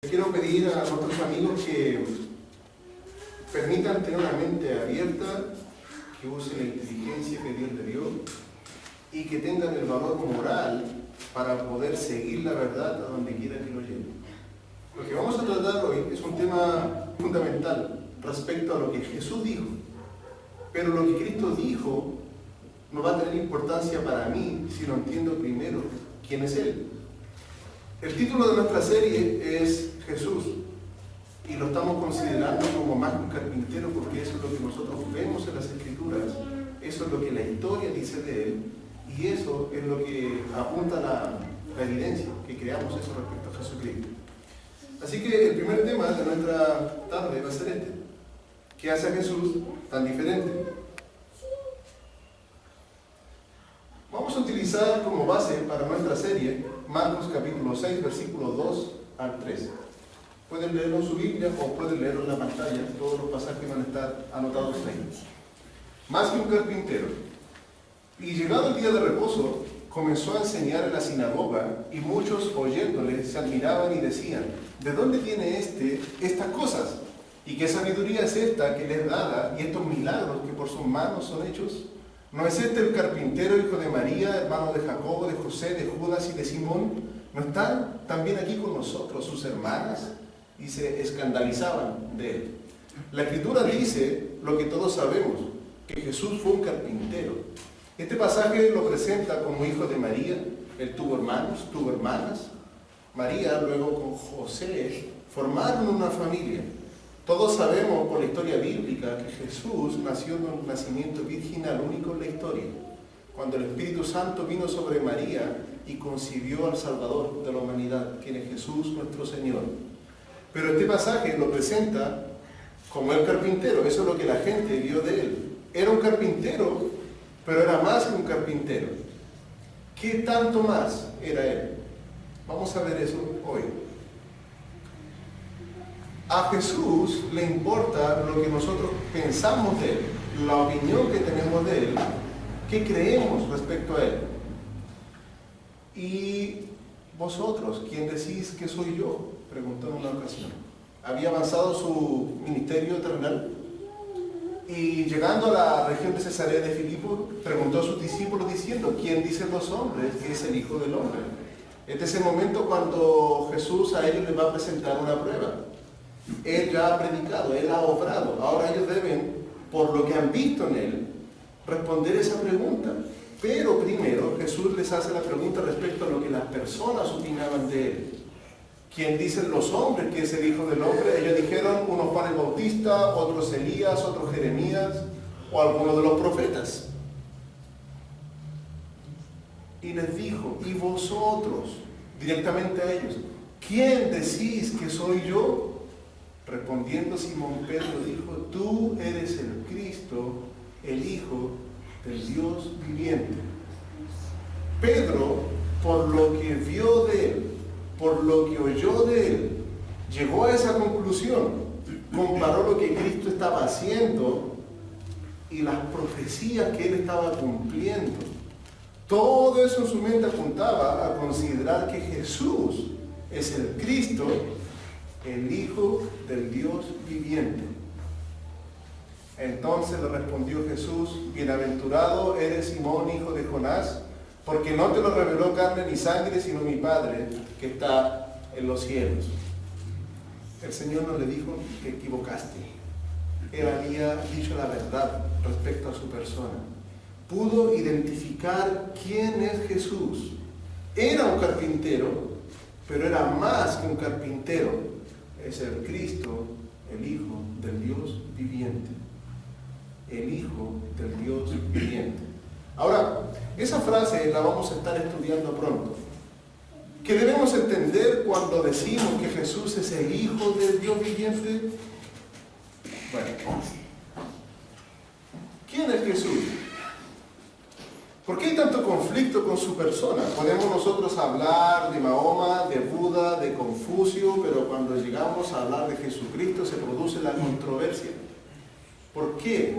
Quiero pedir a nuestros amigos que permitan tener una mente abierta, que usen la inteligencia que Dios le dio y que tengan el valor moral para poder seguir la verdad a donde quiera que lo lleve. Lo que vamos a tratar hoy es un tema fundamental respecto a lo que Jesús dijo, pero lo que Cristo dijo no va a tener importancia para mí si no entiendo primero quién es Él. El título de nuestra serie es Jesús y lo estamos considerando como más que un carpintero porque eso es lo que nosotros vemos en las Escrituras, eso es lo que la historia dice de Él y eso es lo que apunta la evidencia, que creamos eso respecto a Jesucristo. Así que el primer tema de nuestra tarde va a ser este: ¿qué hace a Jesús tan diferente? Vamos a utilizar como base para nuestra serie Marcos capítulo 6, versículos 2 al 3. Pueden leerlo en su Biblia o pueden leerlo en la pantalla, todos los pasajes van a estar anotados ahí. Más que un carpintero. Y llegado el día de reposo, comenzó a enseñar en la sinagoga y muchos oyéndole se admiraban y decían: ¿de dónde tiene estas cosas? ¿Y qué sabiduría es esta que les es dada y estos milagros que por sus manos son hechos? ¿No es este el carpintero, hijo de María, hermano de Jacobo, de José, de Judas y de Simón? ¿No están también aquí con nosotros sus hermanas? Y se escandalizaban de él. La Escritura dice lo que todos sabemos, que Jesús fue un carpintero. Este pasaje lo presenta como hijo de María. Él tuvo hermanos, tuvo hermanas. María luego con José formaron una familia. Todos sabemos por la historia bíblica que Jesús nació de un nacimiento virginal único en la historia, cuando el Espíritu Santo vino sobre María y concibió al Salvador de la humanidad, quien es Jesús nuestro Señor. Pero este pasaje lo presenta como el carpintero, eso es lo que la gente vio de él. Era un carpintero, pero era más que un carpintero. ¿Qué tanto más era él? Vamos a ver eso hoy. A Jesús le importa lo que nosotros pensamos de Él, la opinión que tenemos de Él, qué creemos respecto a Él. Y vosotros, ¿quién decís que soy yo? Preguntó en una ocasión. Había avanzado su ministerio terrenal y llegando a la región de Cesarea de Filipo, preguntó a sus discípulos diciendo: ¿quién dicen los hombres que es el Hijo del Hombre? Este es el momento cuando Jesús a ellos les va a presentar una prueba. Él ya ha predicado, Él ha obrado. Ahora ellos deben, por lo que han visto en Él, responder esa pregunta. Pero primero Jesús les hace la pregunta respecto a lo que las personas opinaban de Él. ¿Quién dicen los hombres que es el Hijo del Hombre? Ellos dijeron: unos Juan el Bautista, otros Elías, otros Jeremías o alguno de los profetas. Y les dijo: ¿y vosotros? Directamente a ellos: ¿quién decís que soy yo? Respondiendo Simón Pedro dijo: tú eres el Cristo, el Hijo del Dios viviente. Pedro, por lo que vio de él, por lo que oyó de él, llegó a esa conclusión, comparó lo que Cristo estaba haciendo y las profecías que él estaba cumpliendo. Todo eso en su mente apuntaba a considerar que Jesús es el Cristo, el Hijo del Dios viviente. Entonces le respondió Jesús: bienaventurado eres Simón, hijo de Jonás, porque no te lo reveló carne ni sangre, sino mi Padre que está en los cielos. El Señor no le dijo: que equivocaste. Él había dicho la verdad respecto a su persona. Pudo identificar quién es Jesús. Era un carpintero, pero era más que un carpintero. Es el Cristo, el Hijo del Dios viviente. El Hijo del Dios viviente. Ahora, esa frase la vamos a estar estudiando pronto. ¿Qué debemos entender cuando decimos que Jesús es el Hijo del Dios viviente? Bueno, ¿quién es Jesús? ¿Por qué hay tanto conflicto con su persona? Podemos nosotros hablar de Mahoma, de Buda, de Confucio, pero cuando llegamos a hablar de Jesucristo se produce la controversia. ¿Por qué?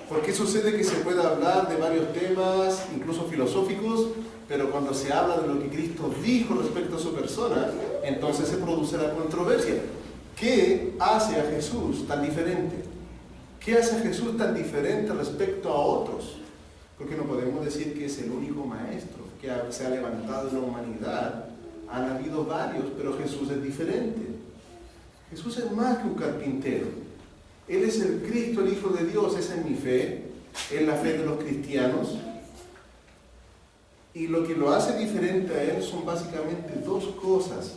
¿Por qué sucede que se puede hablar de varios temas, incluso filosóficos, pero cuando se habla de lo que Cristo dijo respecto a su persona, entonces se produce la controversia. ¿Qué hace a Jesús tan diferente? ¿Qué hace a Jesús tan diferente respecto a otros? Porque no podemos decir que es el único maestro que se ha levantado en la humanidad. Han habido varios, pero Jesús es diferente. Jesús es más que un carpintero. Él es el Cristo, el Hijo de Dios. Esa es mi fe, es la fe de los cristianos. Y lo que lo hace diferente a Él son básicamente dos cosas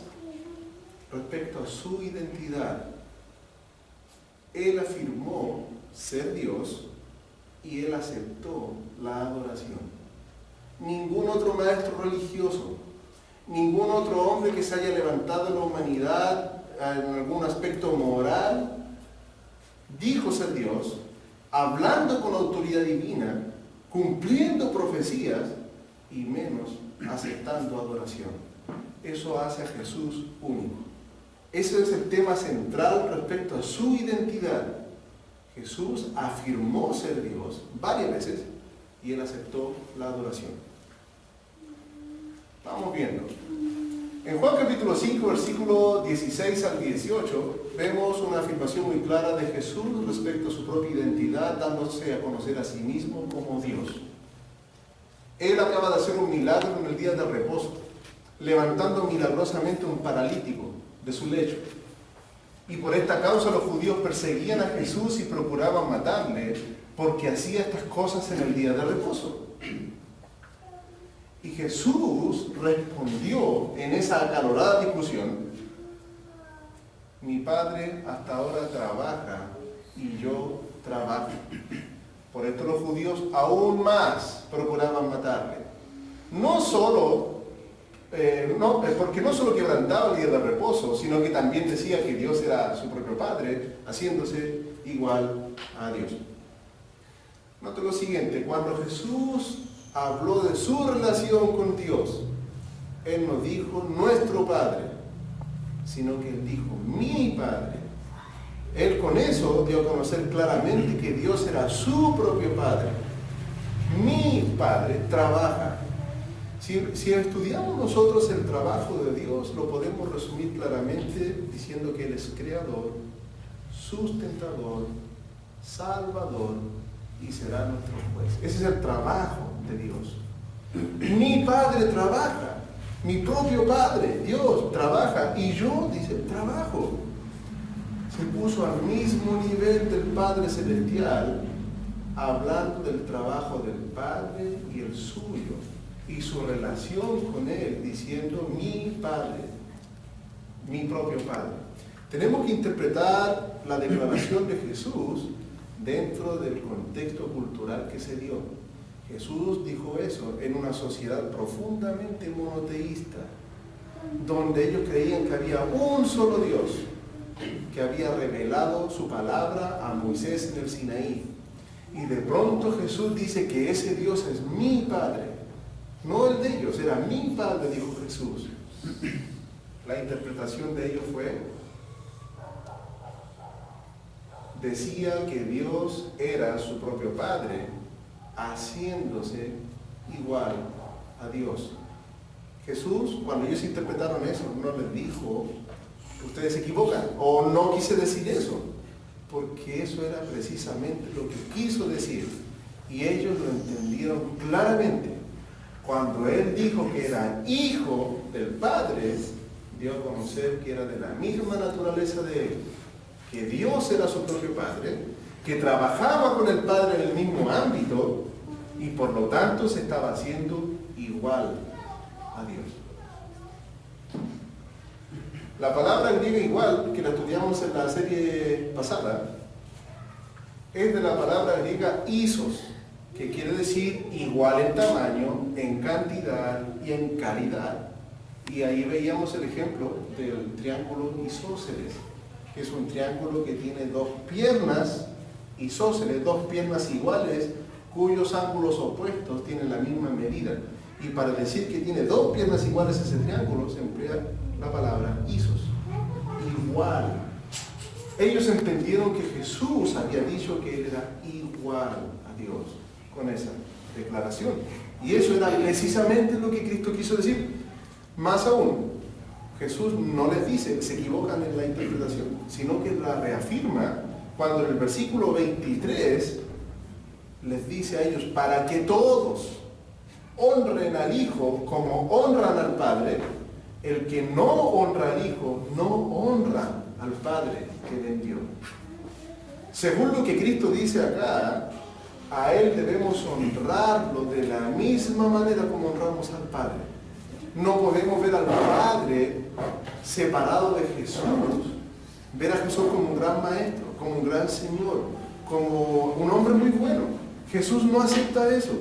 respecto a su identidad. Él afirmó ser Dios y Él aceptó la adoración. Ningún otro maestro religioso, ningún otro hombre que se haya levantado en la humanidad en algún aspecto moral, dijo ser Dios, hablando con autoridad divina, cumpliendo profecías y menos aceptando adoración. Eso hace a Jesús único. Ese es el tema central respecto a su identidad. Jesús afirmó ser Dios varias veces y Él aceptó la adoración. Vamos viendo. En Juan capítulo 5, versículo 16 al 18, vemos una afirmación muy clara de Jesús respecto a su propia identidad, dándose a conocer a sí mismo como Dios. Él acaba de hacer un milagro en el día de reposo, levantando milagrosamente a un paralítico de su lecho. Y por esta causa los judíos perseguían a Jesús y procuraban matarle, porque hacía estas cosas en el día de reposo. Y Jesús respondió en esa acalorada discusión: mi Padre hasta ahora trabaja y yo trabajo. Por esto los judíos aún más procuraban matarle. Porque no solo quebrantaba el día de reposo, sino que también decía que Dios era su propio Padre, haciéndose igual a Dios. Note lo siguiente: cuando Jesús habló de su relación con Dios, Él no dijo nuestro Padre, sino que Él dijo mi Padre. Él con eso dio a conocer claramente que Dios era su propio Padre. Mi Padre trabaja. Si estudiamos nosotros el trabajo de Dios, lo podemos resumir claramente diciendo que Él es creador, sustentador, salvador y será nuestro juez. Ese es el trabajo de Dios. Mi Padre trabaja, mi propio Padre, Dios, trabaja, y yo, dice, trabajo. Se puso al mismo nivel del Padre Celestial, hablando del trabajo del Padre y el suyo, y su relación con Él, diciendo mi Padre, mi propio Padre. Tenemos que interpretar la declaración de Jesús dentro del contexto cultural que se dio. Jesús dijo eso en una sociedad profundamente monoteísta, donde ellos creían que había un solo Dios, que había revelado su palabra a Moisés en el Sinaí. Y de pronto Jesús dice que ese Dios es mi Padre, no el de ellos, era mi Padre, dijo Jesús. La interpretación de ellos fue: decía que Dios era su propio Padre, haciéndose igual a Dios. Jesús, cuando ellos interpretaron eso, no les dijo: ustedes se equivocan, o no quise decir eso, porque eso era precisamente lo que quiso decir, y ellos lo entendieron claramente. Cuando Él dijo que era hijo del Padre, dio a conocer que era de la misma naturaleza de Él, que Dios era su propio Padre, que trabajaba con el Padre en el mismo ámbito, y por lo tanto se estaba haciendo igual a Dios. La palabra griega igual, que la estudiamos en la serie pasada, es de la palabra griega isos, que quiere decir igual en tamaño, en cantidad y en calidad. Y ahí veíamos el ejemplo del triángulo isósceles, que es un triángulo que tiene dos piernas isósceles, dos piernas iguales, cuyos ángulos opuestos tienen la misma medida. Y para decir que tiene dos piernas iguales ese triángulo, se emplea la palabra isos, igual. Ellos entendieron que Jesús había dicho que Él era igual a Dios con esa declaración. Y eso era precisamente lo que Cristo quiso decir. Más aún, Jesús no les dice, se equivocan en la interpretación, sino que la reafirma cuando en el versículo 23 les dice a ellos, para que todos honren al Hijo como honran al Padre. El que no honra al Hijo, no honra al Padre que le envió. Según lo que Cristo dice acá, a Él debemos honrarlo de la misma manera como honramos al Padre. No podemos ver al Padre separado de Jesús, ver a Jesús como un gran maestro, como un gran Señor, como un hombre muy bueno. Jesús no acepta eso.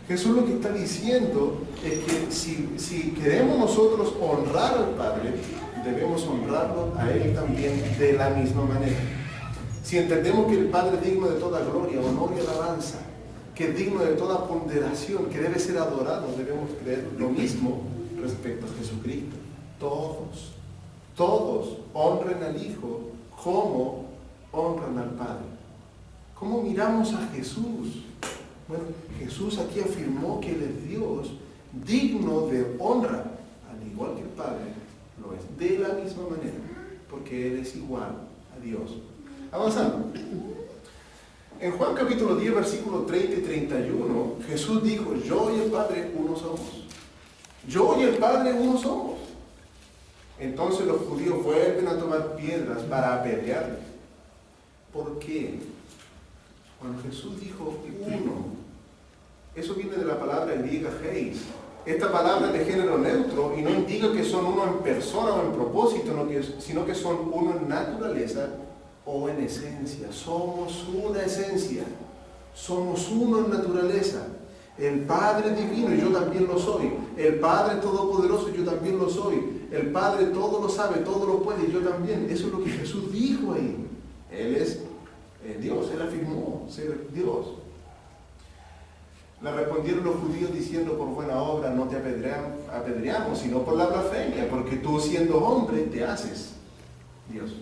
Jesús lo que está diciendo es que si queremos nosotros honrar al Padre, debemos honrarlo a Él también de la misma manera. Si entendemos que el Padre es digno de toda gloria, honor y alabanza, que es digno de toda ponderación, que debe ser adorado, debemos creer lo mismo respecto a Jesucristo. Todos honren al Hijo como honran al Padre. ¿Cómo miramos a Jesús? Bueno, Jesús aquí afirmó que Él es Dios, digno de honra, al igual que el Padre lo es, de la misma manera, porque Él es igual a Dios. Avanzando. En Juan capítulo 10, versículos 30 y 31, Jesús dijo, yo y el Padre uno somos. Yo y el Padre uno somos. Entonces los judíos vuelven a tomar piedras para apedrearle. ¿Por qué? Cuando Jesús dijo uno, eso viene de la palabra griega heis. Esta palabra es de género neutro y no indica que son uno en persona o en propósito, sino que son uno en naturaleza o en esencia. Somos una esencia. Somos uno en naturaleza. El Padre divino, y yo también lo soy. El Padre todopoderoso, yo también lo soy. El Padre todo lo sabe, todo lo puede, y yo también. Eso es lo que Jesús dijo ahí. Él es Dios, Él afirmó ser Dios. Le respondieron los judíos diciendo, por buena obra no te apedreamos, sino por la blasfemia, porque tú siendo hombre te haces Dios.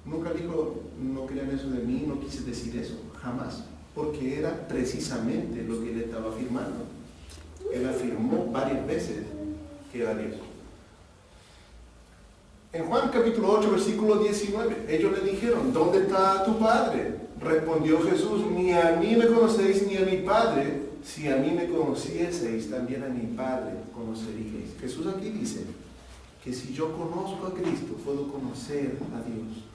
Nunca dijo, no crean eso de mí, no quise decir eso, jamás, porque era precisamente lo que él estaba afirmando. Él afirmó varias veces que era Dios. En Juan capítulo 8, versículo 19, ellos le dijeron, ¿dónde está tu Padre? Respondió Jesús, ni a mí me conocéis ni a mi Padre. Si a mí me conocieseis, también a mi Padre conoceríais. Jesús aquí dice que si yo conozco a Cristo, puedo conocer a Dios.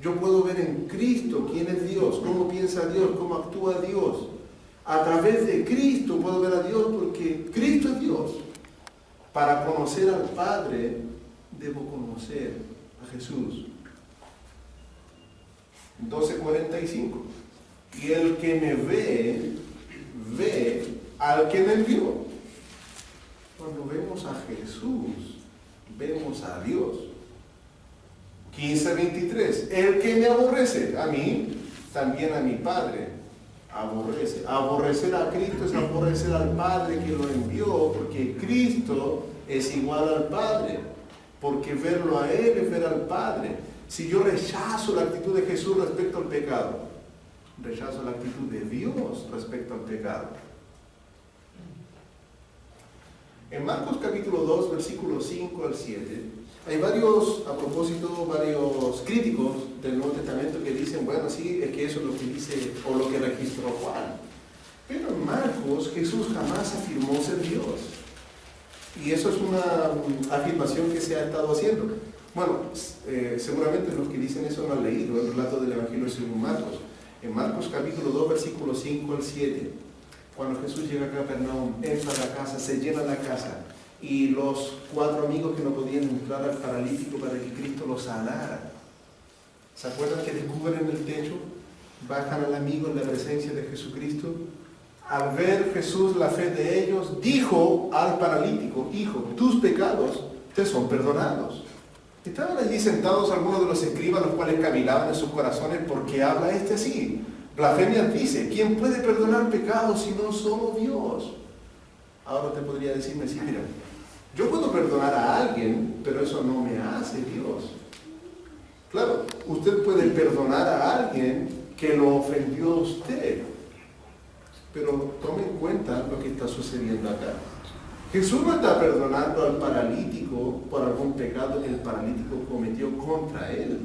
Yo puedo ver en Cristo quién es Dios, cómo piensa Dios, cómo actúa Dios. A través de Cristo puedo ver a Dios porque Cristo es Dios. Para conocer al Padre, debo conocer a Jesús. 12:45. Y el que me ve, ve al que me envió. Cuando vemos a Jesús, vemos a Dios. 15:23. El que me aborrece a mí, también a mi Padre aborrece. Aborrecer a Cristo es aborrecer al Padre que lo envió, porque Cristo es igual al Padre. Porque verlo a Él es ver al Padre. Si yo rechazo la actitud de Jesús respecto al pecado, rechazo la actitud de Dios respecto al pecado. En Marcos capítulo 2, versículos 5 al 7, hay varios críticos del Nuevo Testamento que dicen, bueno, sí, es que eso es lo que dice, o lo que registró Juan. Pero en Marcos, Jesús jamás afirmó ser Dios. Y eso es una afirmación que se ha estado haciendo. Bueno, seguramente los que dicen eso no han leído el relato del Evangelio según Marcos. En Marcos capítulo 2, versículos 5 al 7, cuando Jesús llega a Capernaum, entra a la casa, se llena la casa, y los 4 amigos que no podían entrar al paralítico para que Cristo los sanara, ¿se acuerdan que descubren el techo? Bajan al amigo en la presencia de Jesucristo. Al ver Jesús la fe de ellos, dijo al paralítico, hijo, tus pecados te son perdonados. Estaban allí sentados algunos de los escribas, los cuales cavilaban en sus corazones, porque habla este así. Blasfemia dice, ¿quién puede perdonar pecados si no solo Dios? Ahora te podría decirme, sí, mira, yo puedo perdonar a alguien, pero eso no me hace Dios. Claro, usted puede perdonar a alguien que lo ofendió a usted, pero tome en cuenta lo que está sucediendo acá. Jesús no está perdonando al paralítico por algún pecado que el paralítico cometió contra él.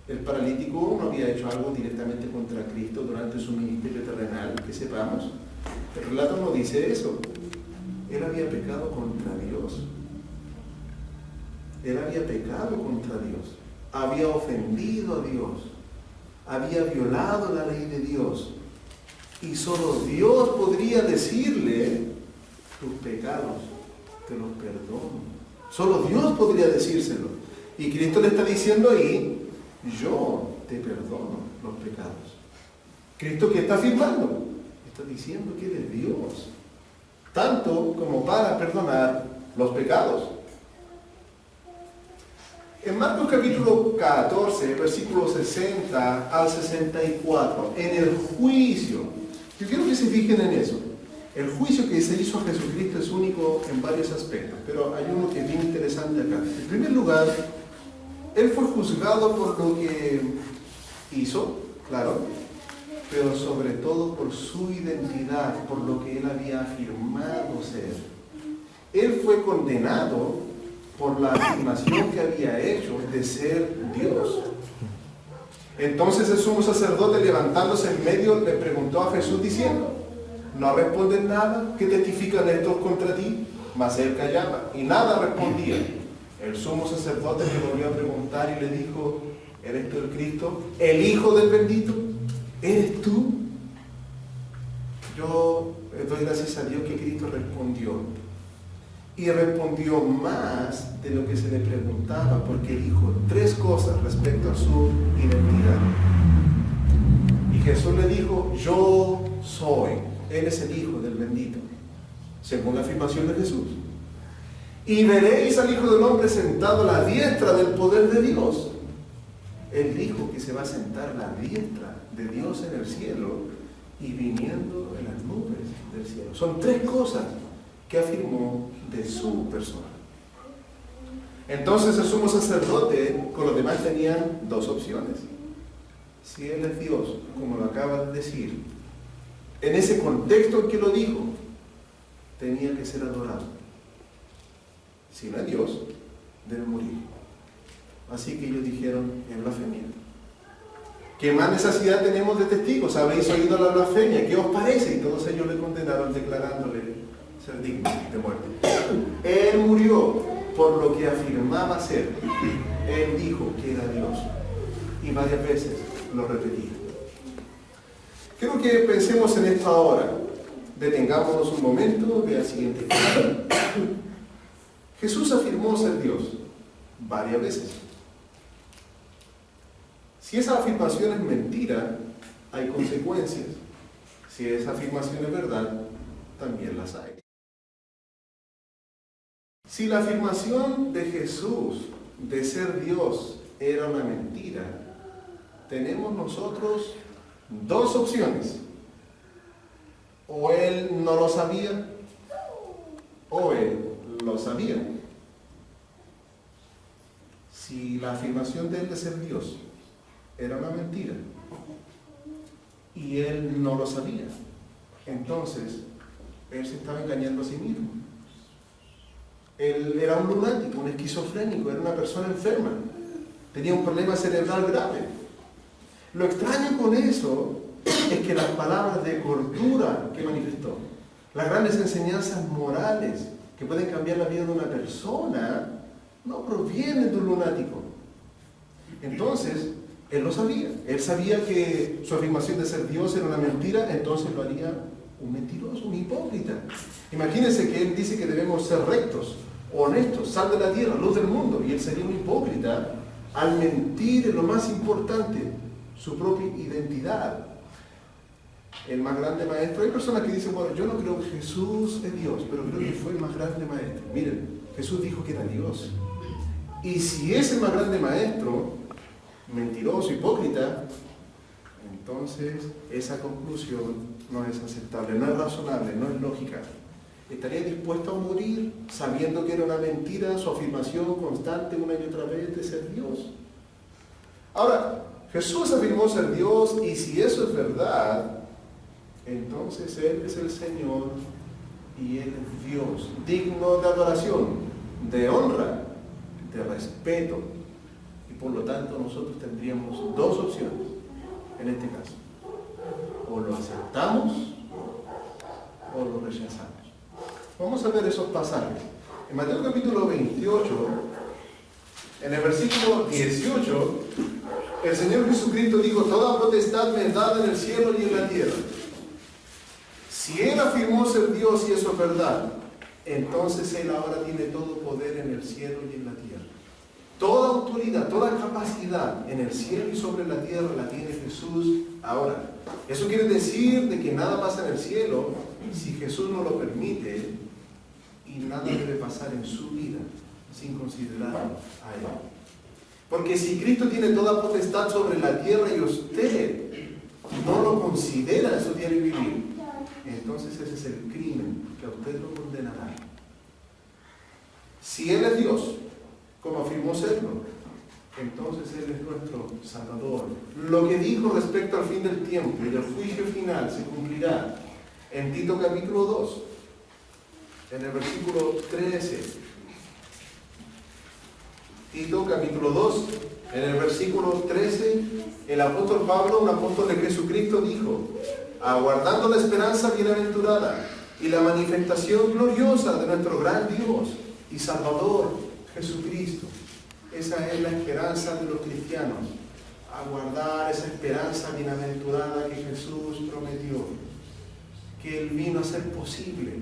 El paralítico no había hecho algo directamente contra Cristo durante su ministerio terrenal, que sepamos. El relato no dice eso. Él había pecado contra Dios. Él había pecado contra Dios. Había ofendido a Dios. Había violado la ley de Dios. Y solo Dios podría decirle: tus pecados te los perdono. Solo Dios podría decírselo. Y Cristo le está diciendo ahí: yo te perdono los pecados. ¿Cristo qué está afirmando? Está diciendo que Él es Dios, tanto como para perdonar los pecados. En Marcos capítulo 14, versículos 60 al 64, en el juicio, yo quiero que se fijen en eso. El juicio que se hizo a Jesucristo es único en varios aspectos, pero hay uno que es bien interesante acá. En primer lugar, Él fue juzgado por lo que hizo, claro, pero sobre todo por su identidad, por lo que Él había afirmado ser. Él fue condenado por la afirmación que había hecho de ser Dios. Entonces el sumo sacerdote, levantándose en medio, le preguntó a Jesús diciendo: ¿no responden nada? ¿Qué testifican estos contra ti? Mas él callaba y nada respondía. El sumo sacerdote le volvió a preguntar y le dijo: ¿eres tú el Cristo, el Hijo del bendito? ¿Eres tú? Yo doy gracias a Dios que Cristo respondió. Y respondió más de lo que se le preguntaba, porque dijo 3 cosas respecto a su identidad. Y Jesús le dijo: yo soy. Él es el Hijo del bendito, según la afirmación de Jesús. Y veréis al Hijo del Hombre sentado a la diestra del poder de Dios. Él dijo que se va a sentar a la diestra de Dios en el cielo y viniendo en las nubes del cielo. Son 3 cosas que afirmó de su persona. Entonces el sumo sacerdote con los demás tenían 2 opciones. Si Él es Dios, como lo acaba de decir, en ese contexto en que lo dijo, tenía que ser adorado. Si no es Dios, debe morir. Así que ellos dijeron: es blasfemia. ¿Qué más necesidad tenemos de testigos? ¿Habéis oído la blasfemia? ¿Qué os parece? Y todos ellos le condenaron declarándole ser digno de muerte. Él murió por lo que afirmaba ser. Él dijo que era Dios. Y varias veces lo repetía. Quiero que pensemos en esto ahora. Detengámonos un momento, vea el siguiente caso. Jesús afirmó ser Dios varias veces. Si esa afirmación es mentira, hay consecuencias. Si esa afirmación es verdad, también las hay. Si la afirmación de Jesús de ser Dios era una mentira, tenemos nosotros 2 opciones. O Él no lo sabía, o Él lo sabía. Si la afirmación de Él de ser Dios era una mentira y Él no lo sabía, entonces Él se estaba engañando a sí mismo. Él era un lunático, un esquizofrénico, era una persona enferma, tenía un problema cerebral grave. Lo extraño con eso es que las palabras de cordura que manifestó, las grandes enseñanzas morales que pueden cambiar la vida de una persona, no provienen de un lunático. Entonces, Él lo sabía. Él sabía que su afirmación de ser Dios era una mentira, entonces lo haría un mentiroso, un hipócrita. Imagínense que Él dice que debemos ser rectos, honestos, sal de la tierra, luz del mundo, y Él sería un hipócrita al mentir en lo más importante, su propia identidad. El más grande maestro. Hay personas que dicen: bueno, yo no creo que Jesús es Dios, pero creo que fue el más grande maestro. Miren, Jesús dijo que era Dios. Y si es el más grande maestro, mentiroso, hipócrita, entonces esa conclusión no es aceptable, no es razonable, no es lógica. ¿Estaría dispuesto a morir sabiendo que era una mentira su afirmación constante una y otra vez de ser Dios? Ahora, Jesús afirmó ser Dios, y si eso es verdad, entonces Él es el Señor y Él es Dios, digno de adoración, de honra, de respeto. Y por lo tanto nosotros tendríamos dos opciones en este caso. O lo aceptamos o lo rechazamos. Vamos a ver esos pasajes. En Mateo capítulo 28, en el versículo 18, el Señor Jesucristo dijo: toda potestad me es dada en el cielo y en la tierra. Si Él afirmó ser Dios y eso es verdad, entonces Él ahora tiene todo poder en el cielo y en la tierra. Toda autoridad, toda capacidad en el cielo y sobre la tierra la tiene Jesús ahora. Eso quiere decir de que nada pasa en el cielo si Jesús no lo permite, y nada debe pasar en su vida sin considerarlo a Él. Porque si Cristo tiene toda potestad sobre la tierra y usted no lo considera en su diario vivir, entonces ese es el crimen que a usted lo condenará. Si Él es Dios, como afirmó serlo, entonces Él es nuestro Salvador. Lo que dijo respecto al fin del tiempo y del juicio final se cumplirá en Tito capítulo 2, en el versículo 13. Tito capítulo 2, en el versículo 13, el apóstol Pablo, un apóstol de Jesucristo, dijo: aguardando la esperanza bienaventurada y la manifestación gloriosa de nuestro gran Dios y Salvador Jesucristo. Esa es la esperanza de los cristianos, aguardar esa esperanza bienaventurada que Jesús prometió, que Él vino a hacer posible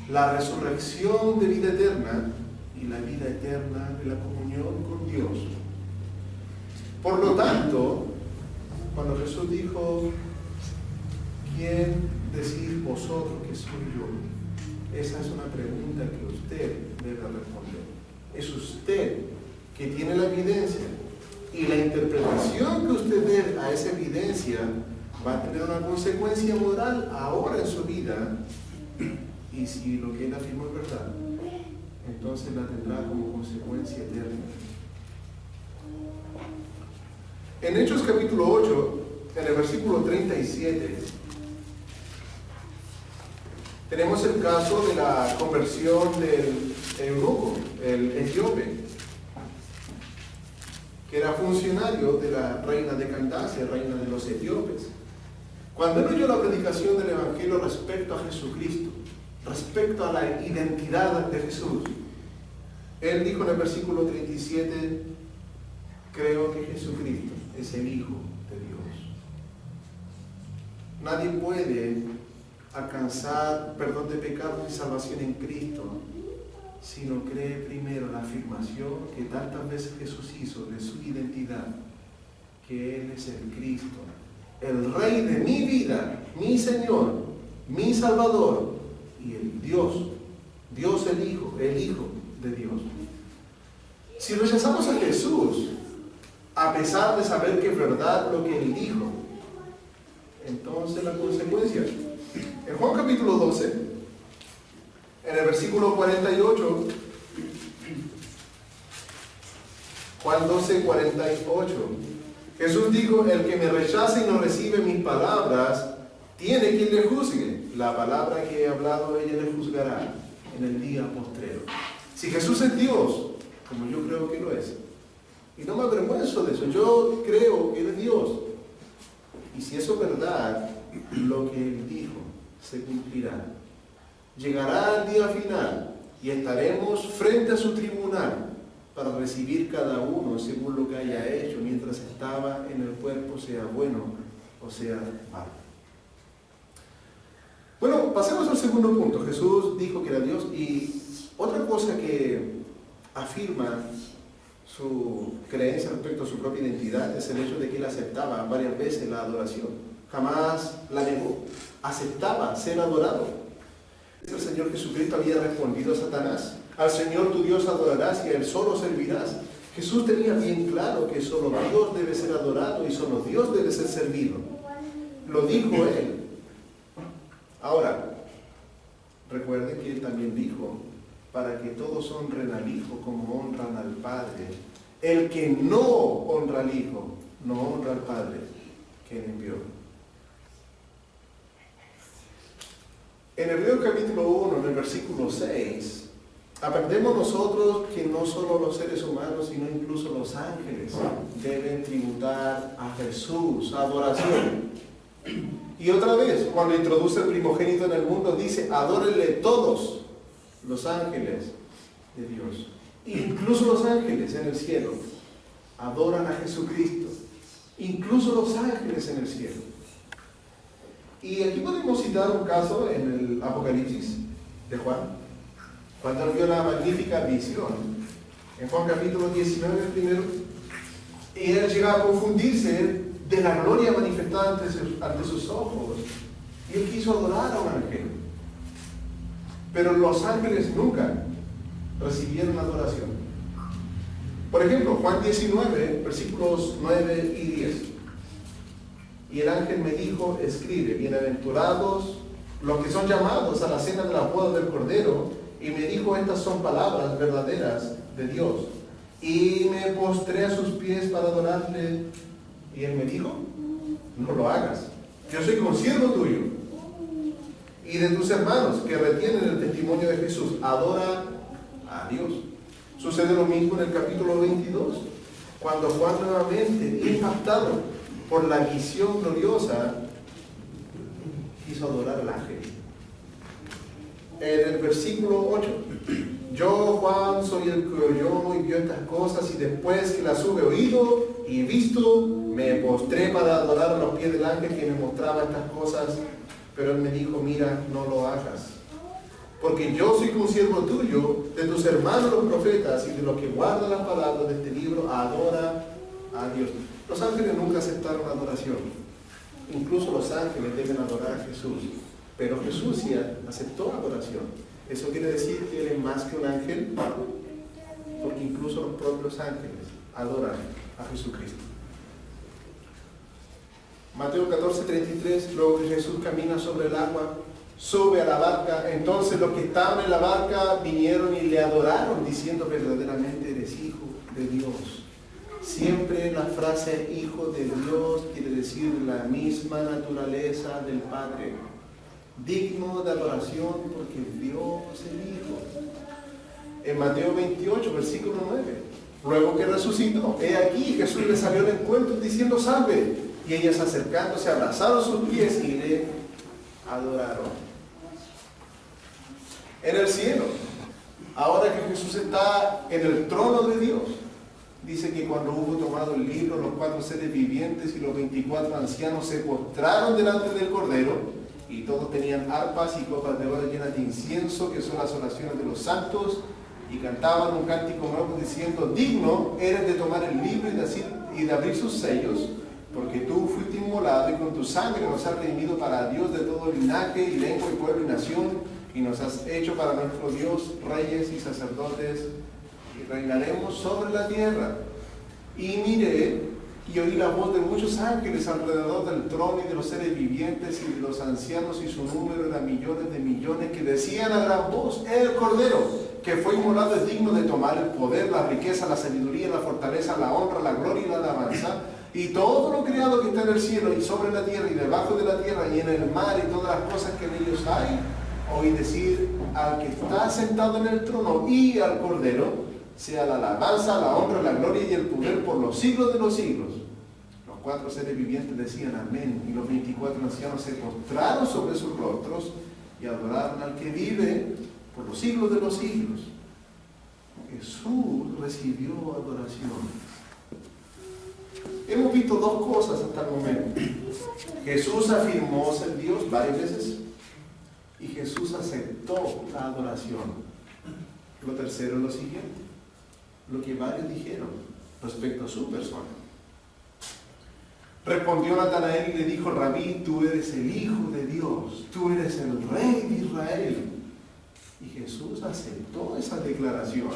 la resurrección de vida eterna y la vida eterna de la comunión con Dios. Por lo tanto, cuando Jesús dijo: ¿quién decís vosotros que soy yo? Esa es una pregunta que usted debe responder. Es usted que tiene la evidencia, y la interpretación que usted dé a esa evidencia va a tener una consecuencia moral ahora en su vida, y si lo que Él afirmó es verdad, entonces la tendrá como consecuencia eterna. En Hechos capítulo 8, en el versículo 37, tenemos el caso de la conversión del eunuco, el etíope, que era funcionario de la reina de Candace, reina de los etíopes. Cuando él oyó la predicación del Evangelio respecto a Jesucristo, respecto a la identidad de Jesús, él dijo en el versículo 37: creo que Jesucristo es el Hijo de Dios. Nadie puede alcanzar perdón de pecados y salvación en Cristo si no cree primero la afirmación que tantas veces Jesús hizo de su identidad, que Él es el Cristo, el Rey de mi vida, mi Señor, mi Salvador y el Dios, Dios el Hijo de Dios. Si rechazamos a Jesús, a pesar de saber que es verdad lo que Él dijo, entonces la consecuencia. En Juan capítulo 12, en el versículo 48, Juan 12, 48, Jesús dijo: el que me rechaza y no recibe mis palabras, tiene quien le juzgue. La palabra que he hablado, ella le juzgará en el día postrero. Si Jesús es Dios, como yo creo que lo es, y no me avergüenzo de eso, yo creo que Él es Dios, y si eso es verdad, lo que Él dijo se cumplirá. Llegará el día final y estaremos frente a su tribunal para recibir cada uno según lo que haya hecho mientras estaba en el cuerpo, sea bueno o sea malo. Bueno, pasemos al segundo punto. Jesús dijo que era Dios, y otra cosa que afirma su creencia respecto a su propia identidad es el hecho de que Él aceptaba varias veces la adoración. Jamás la negó. Aceptaba ser adorado. El Señor Jesucristo había respondido a Satanás: al Señor tu Dios adorarás y a Él solo servirás. Jesús tenía bien claro que solo Dios debe ser adorado y solo Dios debe ser servido. Lo dijo Él. Ahora, recuerden que Él también dijo: para que todos honren al Hijo como honran al Padre. El que no honra al Hijo, no honra al Padre que le envió. En Hebreos capítulo 1, en el versículo 6, aprendemos nosotros que no solo los seres humanos, sino incluso los ángeles deben tributar a Jesús adoración. Y otra vez, cuando introduce el primogénito en el mundo, dice, adórenle todos los ángeles de Dios. Incluso los ángeles en el cielo adoran a Jesucristo. Incluso los ángeles en el cielo. Y aquí podemos citar un caso en el Apocalipsis de Juan, cuando él vio la magnífica visión. En Juan capítulo 19 primero, y él llega a confundirse de la gloria manifestada ante sus ojos. Y él quiso adorar a un ángel. Pero los ángeles nunca recibieron adoración. Por ejemplo, Juan 19, versículos 9 y 10. Y el ángel me dijo, escribe, bienaventurados los que son llamados a la cena de la boda del Cordero. Y me dijo, estas son palabras verdaderas de Dios. Y me postré a sus pies para adorarle. Y él me dijo, no lo hagas. Yo soy consiervo tuyo y de tus hermanos que retienen el testimonio de Jesús. Adora a Dios. Sucede lo mismo en el capítulo 22, cuando Juan nuevamente, impactado por la visión gloriosa, quiso adorar al ángel. En el versículo 8, yo, Juan, soy el que oyó y vio estas cosas, y después que las hube oído y visto, me postré para adorar a los pies del ángel que me mostraba estas cosas. Pero él me dijo, mira, no lo hagas, porque yo soy consiervo tuyo, de tus hermanos los profetas y de los que guardan las palabras de este libro. Adora a Dios. Los ángeles nunca aceptaron adoración. Incluso los ángeles deben adorar a Jesús. Pero Jesús sí aceptó adoración. Eso quiere decir que Él es más que un ángel, porque incluso los propios ángeles adoran a Jesucristo. Mateo 14:33, luego que Jesús camina sobre el agua, sube a la barca. Entonces los que estaban en la barca vinieron y le adoraron, diciendo, verdaderamente eres hijo de Dios. Siempre la frase hijo de Dios quiere decir la misma naturaleza del Padre. Digno de adoración porque Dios es el Hijo. En Mateo 28, versículo 9, luego que resucitó, he aquí Jesús le salió al encuentro diciendo, salve. Y ellas acercándose abrazaron sus pies y le adoraron. En el cielo, ahora que Jesús está en el trono de Dios, dice que cuando hubo tomado el libro, los 4 seres vivientes y los 24 ancianos se postraron delante del Cordero, y todos tenían arpas y copas de oro llenas de incienso, que son las oraciones de los santos, y cantaban un cántico nuevo diciendo, digno eres de tomar el libro y de abrir sus sellos, porque tú fuiste inmolado y con tu sangre nos has redimido para Dios de todo linaje y lengua y pueblo y nación, y nos has hecho para nuestro Dios reyes y sacerdotes, y reinaremos sobre la tierra. Y miré y oí la voz de muchos ángeles alrededor del trono y de los seres vivientes y de los ancianos, y su número era millones de millones, que decían a gran voz, el Cordero que fue inmolado es digno de tomar el poder, la riqueza, la sabiduría, la fortaleza, la honra, la gloria y la alabanza. Y todo lo creado que está en el cielo y sobre la tierra y debajo de la tierra y en el mar y todas las cosas que en ellos hay, oí decir al que está sentado en el trono y al Cordero, sea la alabanza, la honra, la gloria y el poder por los siglos de los siglos. Los 4 seres vivientes decían amén, y los 24 ancianos se postraron sobre sus rostros y adoraron al que vive por los siglos de los siglos. Jesús recibió adoración. Hemos visto 2 cosas hasta el momento. Jesús afirmó ser Dios varias veces y Jesús aceptó la adoración. Lo tercero es lo siguiente, lo que varios dijeron respecto a su persona. Respondió Natanael y le dijo, Rabí, tú eres el Hijo de Dios, tú eres el Rey de Israel. Y Jesús aceptó esa declaración.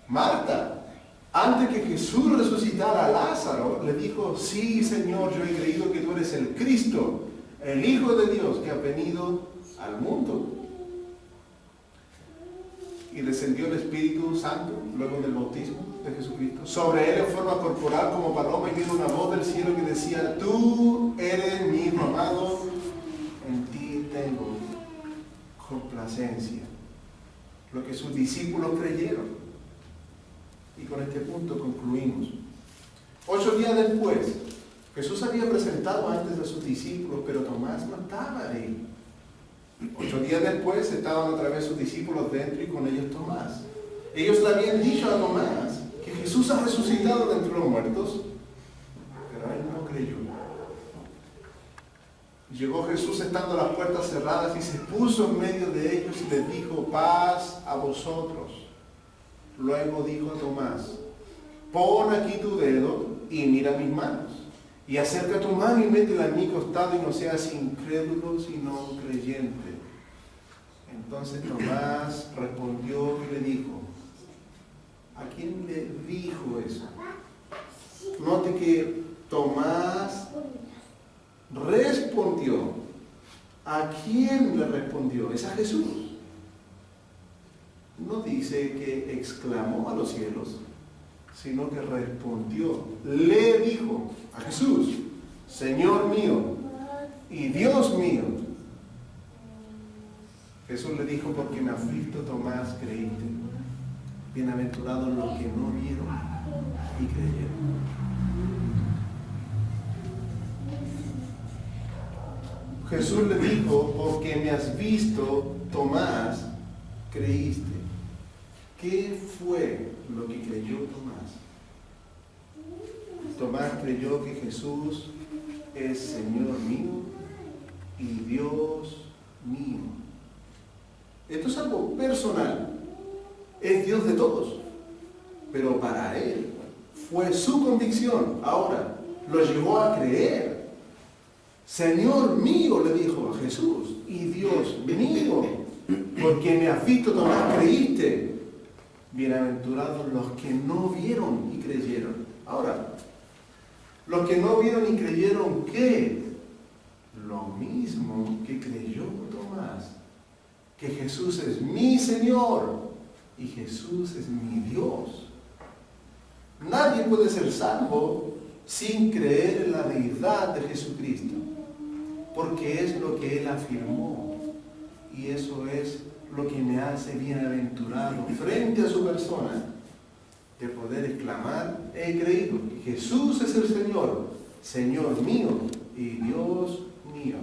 Marta, antes que Jesús resucitara a Lázaro, le dijo, sí, Señor, yo he creído que tú eres el Cristo, el Hijo de Dios que ha venido al mundo. Y descendió el Espíritu Santo, luego del bautismo de Jesucristo, sobre él en forma corporal como paloma, y vino una voz del cielo que decía, tú eres mi Hijo amado, en ti tengo complacencia, lo que sus discípulos creyeron. Y con este punto concluimos. 8 días después, Jesús había presentado antes a sus discípulos, pero Tomás no estaba ahí. 8 días después estaban otra vez sus discípulos dentro y con ellos Tomás. Ellos le habían dicho a Tomás que Jesús ha resucitado de entre los muertos, pero él no creyó. Llegó Jesús estando las puertas cerradas y se puso en medio de ellos y les dijo: paz a vosotros. Luego dijo a Tomás: pon aquí tu dedo y mira mis manos, y acerca tu mano y métela en mi costado, y no seas incrédulo sino creyente. Entonces Tomás respondió y le dijo: ¿a quién le dijo eso? Note que Tomás respondió. ¿A quién le respondió? Es a Jesús. No dice que exclamó a los cielos, sino que respondió. Le dijo a Jesús: Señor mío y Dios mío. Jesús le dijo: porque me has visto, Tomás, creíste. Bienaventurados los que no vieron y creyeron. Jesús le dijo: porque me has visto, Tomás, creíste. ¿Qué fue lo que creyó Tomás? Tomás creyó que Jesús es Señor mío y Dios mío. Esto es algo personal. Es Dios de todos. Pero para él fue su convicción. Ahora, lo llevó a creer. Señor mío, le dijo a Jesús, y Dios mío, porque me has visto, Tomás, creíste. Bienaventurados los que no vieron y creyeron. Ahora, los que no vieron y creyeron, ¿qué? Lo mismo que creyó Tomás, que Jesús es mi Señor y Jesús es mi Dios. Nadie puede ser salvo sin creer en la deidad de Jesucristo, porque es lo que Él afirmó, y eso es lo que me hace bienaventurado frente a su persona, de poder exclamar: he creído que Jesús es el Señor, Señor mío y Dios mío.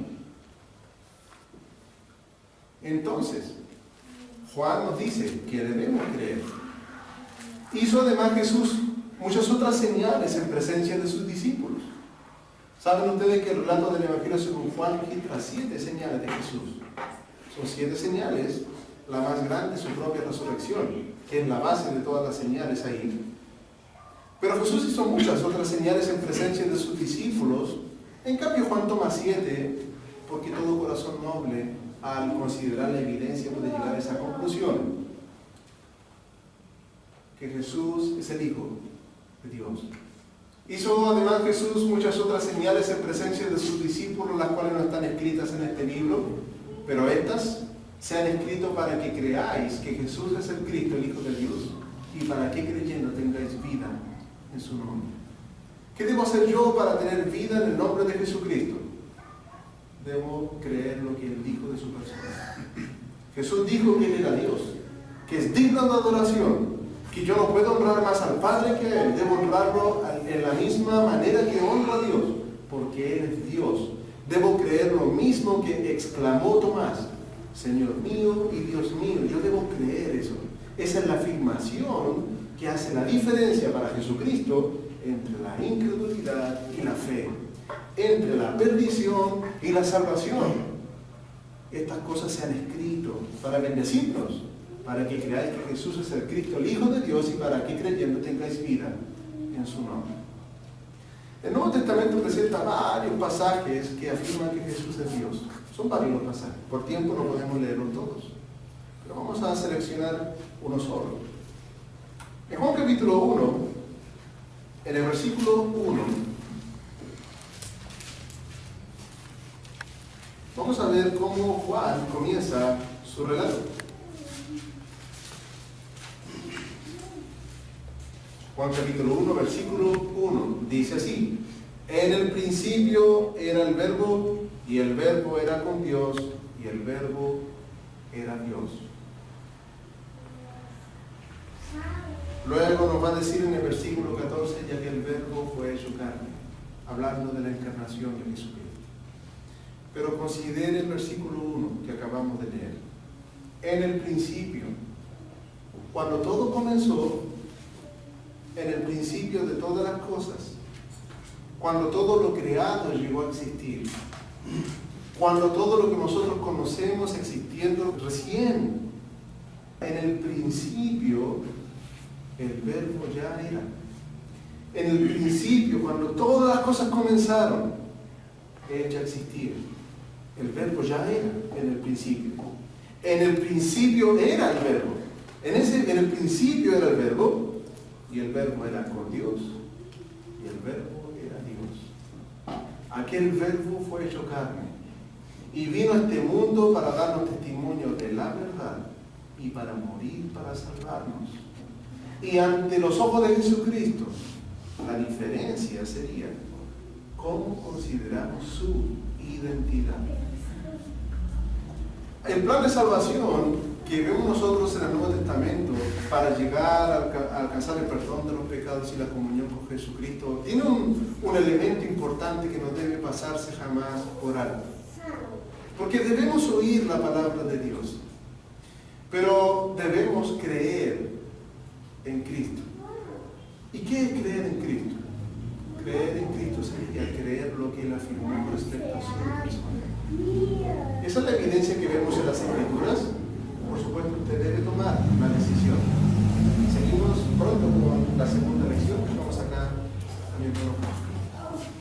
Entonces, Juan nos dice que debemos creer. Hizo además Jesús muchas otras señales en presencia de sus discípulos. ¿Saben ustedes que el relato del Evangelio según Juan registra 7 señales de Jesús? Son 7 señales. La más grande es su propia resurrección, que es la base de todas las señales ahí. Pero Jesús hizo muchas otras señales en presencia de sus discípulos. En cambio, Juan toma 7, porque todo corazón noble, al considerar la evidencia, puede llegar a esa conclusión: que Jesús es el Hijo de Dios. Hizo además Jesús muchas otras señales en presencia de sus discípulos, las cuales no están escritas en este libro, pero estas se han escrito para que creáis que Jesús es el Cristo, el Hijo de Dios, y para que creyendo tengáis vida en su nombre. ¿Qué debo hacer yo para tener vida en el nombre de Jesucristo? Debo creer lo que Él dijo de su persona. Jesús dijo que Él era Dios, que es digno de adoración, que yo no puedo honrar más al Padre que a Él, debo honrarlo en la misma manera que honro a Dios, porque Él es Dios. Debo creer lo mismo que exclamó Tomás: Señor mío y Dios mío. Yo debo creer eso. Esa es la afirmación que hace la diferencia para Jesucristo entre la incredulidad y la fe, entre la perdición y la salvación. Estas cosas se han escrito para bendecirnos, para que creáis que Jesús es el Cristo, el Hijo de Dios, y para que creyendo tengáis vida en su nombre. El Nuevo Testamento presenta varios pasajes que afirman que Jesús es Dios. Son varios los pasajes. Por tiempo no podemos leerlos todos, pero vamos a seleccionar uno solo. En Juan capítulo 1, en el versículo 1, vamos a ver cómo Juan comienza su relato. Juan capítulo 1, versículo 1, dice así: en el principio era el Verbo, y el Verbo era con Dios, y el Verbo era Dios. Luego nos va a decir en el versículo 14, ya que el Verbo fue hecho carne, hablando de la encarnación de Jesucristo. Pero considere el versículo 1 que acabamos de leer. En el principio, cuando todo comenzó, en el principio de todas las cosas, cuando todo lo creado llegó a existir, cuando todo lo que nosotros conocemos existiendo recién, en el principio, el Verbo ya era. En el principio, cuando todas las cosas comenzaron, hecha a existir, el Verbo ya era en el principio. En el principio era el Verbo. En el principio era el Verbo, y el Verbo era con Dios, y el Verbo era Dios. Aquel Verbo fue hecho carne, y vino a este mundo para darnos testimonio de la verdad, y para morir para salvarnos. Y ante los ojos de Jesucristo, la diferencia sería cómo consideramos su identidad. El plan de salvación que vemos nosotros en el Nuevo Testamento para llegar a alcanzar el perdón de los pecados y la comunión con Jesucristo tiene un elemento importante que no debe pasarse jamás por alto. Porque debemos oír la palabra de Dios, pero debemos creer en Cristo. ¿Y qué es creer en Cristo? Creer en Cristo sería creer lo que Él afirmó respecto a su persona. Esa es la evidencia que vemos en las Escrituras. Por supuesto, usted debe tomar la decisión.